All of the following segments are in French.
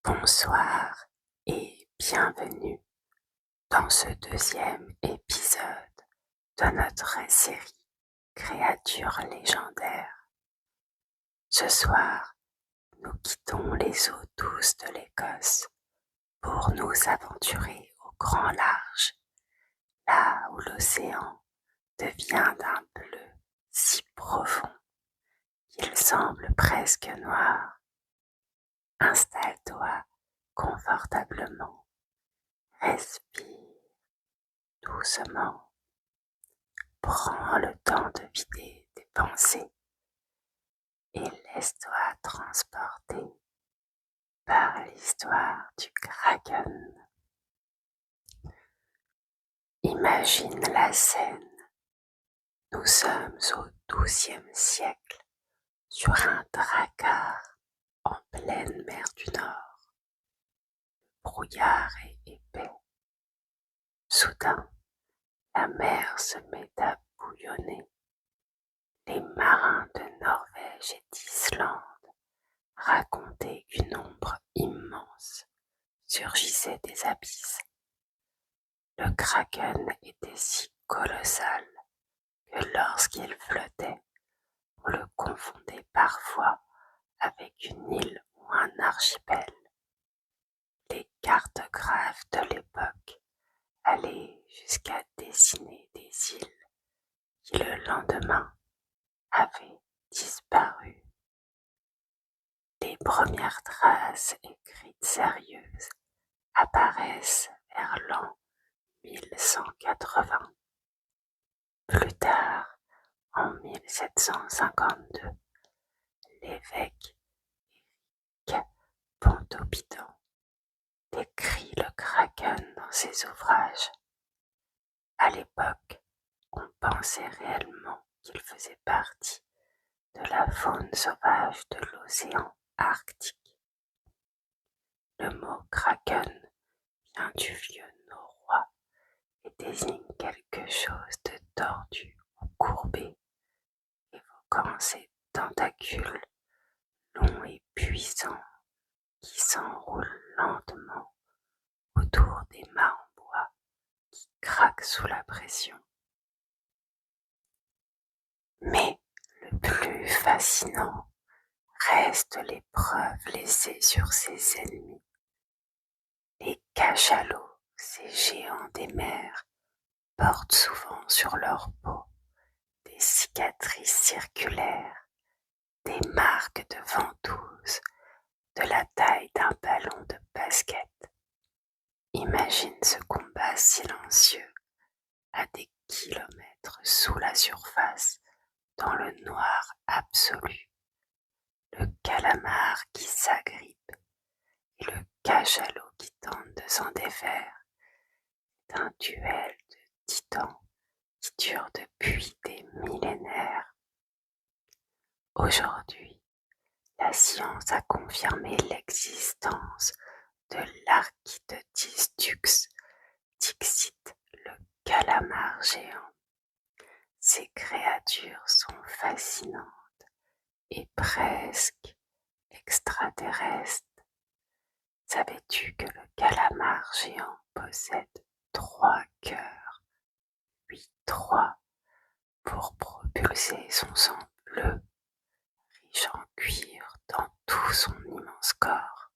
Bonsoir et bienvenue dans ce deuxième épisode de notre série Créatures légendaires. Ce soir, nous quittons les eaux douces de l'Écosse pour nous aventurer au grand large, là où l'océan devient d'un bleu si profond qu'il semble presque noir. Installe-toi confortablement, respire doucement, prends le temps de vider tes pensées et laisse-toi transporter par l'histoire du Kraken. Imagine la scène. Nous sommes au XIIe siècle sur un drakkar en pleine mer du Nord. Le brouillard est épais. Soudain, la mer se met à bouillonner. Les marins de Norvège et d'Islande racontaient qu'une ombre immense surgissait des abysses. Le kraken était si colossal que lorsqu'il flottait, on le confondait parfois avec une île ou un archipel. Les cartographes de l'époque allaient jusqu'à dessiner des îles qui le lendemain avaient disparu. Les premières traces écrites sérieuses apparaissent vers l'an 1180. Plus tard, en 1752, l'évêque Éric Pontoppidan décrit le kraken dans ses ouvrages. À l'époque, on pensait réellement qu'il faisait partie de la faune sauvage de l'océan Arctique. Le mot kraken vient du vieux norrois et désigne quelque chose de tordu ou courbé, évoquant ses tentacules longs et puissants qui s'enroulent lentement autour des mâts en bois qui craquent sous la pression. Mais le plus fascinant reste les preuves laissées sur ses ennemis. Les cachalots, ces géants des mers, portent souvent sur leur peau des cicatrices circulaires, des marques de ventouses de la taille d'un ballon de basket. Imagine ce combat silencieux à des kilomètres sous la surface, dans le noir absolu. Le calamar qui s'agrippe et le cachalot qui tente de s'en défaire. C'est un duel de titans qui dure depuis des millénaires. Aujourd'hui, la science a confirmé l'existence de l'Architeuthis dux, dixit le calamar géant. Ces créatures sont fascinantes et presque extraterrestres. Savais-tu que le calamar géant possède 3 cœurs, 8-3, pour propulser son sang bleu, riche en cuivre dans tout son immense corps?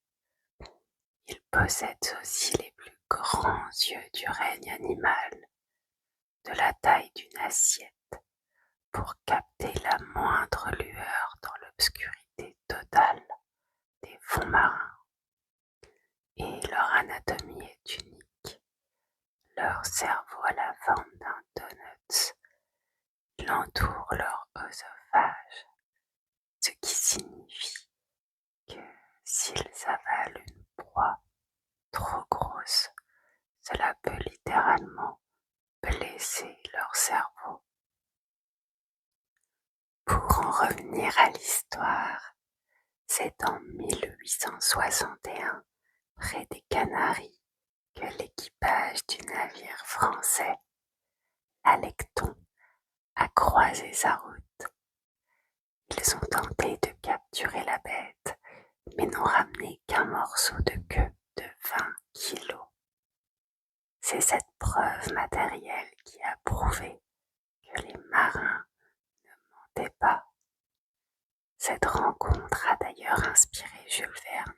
Il possède aussi les plus grands yeux du règne animal, de la taille d'une assiette, pour capter la moindre lueur dans l'obscurité totale des fonds marins. Et leur anatomie est unique. Leur cerveau a la forme d'un donut. Il entoure leur oesophage, ce qui signifie que s'ils avalent une proie trop grosse, cela peut littéralement blesser leur cerveau. Pour en revenir à l'histoire, c'est en 1861, près des Canaries, que l'équipage du navire français l'Alecton a croisé sa route. Ils ont tenté de capturer la bête, mais n'ont ramené qu'un morceau de queue de 20 kilos. C'est cette preuve matérielle qui a prouvé que les marins ne mentaient pas. Cette rencontre a d'ailleurs inspiré Jules Verne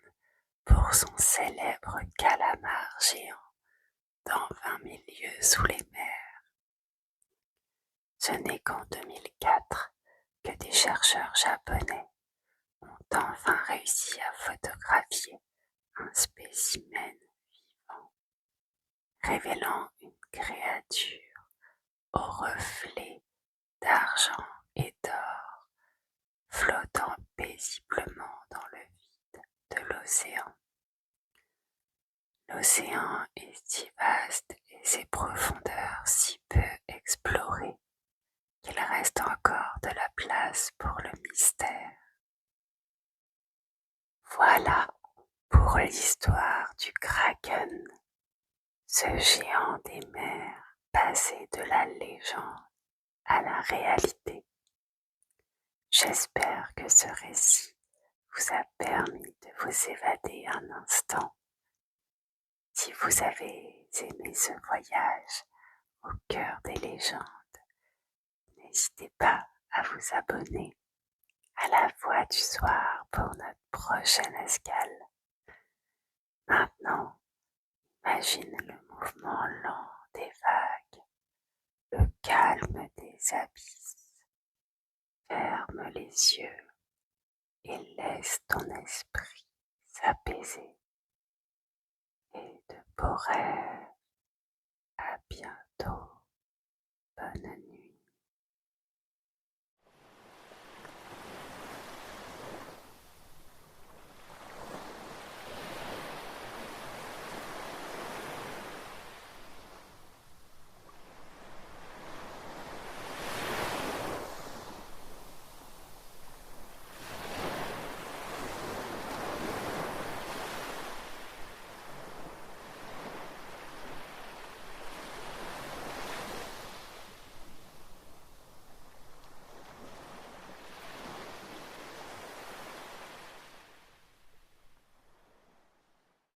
pour son célèbre calamar géant dans 20 000 lieues sous les mers. Ce n'est qu'en 2004 que des chercheurs japonais ont enfin réussi à photographier un spécimen vivant, révélant une créature au reflet d'argent et d'or, flottant paisiblement dans le vide de l'océan. L'océan est si vaste et ses profondeurs si peu explorées qu'il reste encore de la place pour le mystère. Voilà pour l'histoire du Kraken, ce géant des mers passé de la légende à la réalité. J'espère que ce récit vous a permis de vous évader un instant. Si vous avez aimé ce voyage au cœur des légendes, n'hésitez pas à vous abonner à la Voix du Soir pour notre prochaine escale. Maintenant, imagine le mouvement lent des vagues, le calme des abysses. Ferme les yeux et laisse ton esprit s'apaiser. Et de beaux rêves. À bientôt. Bonne nuit.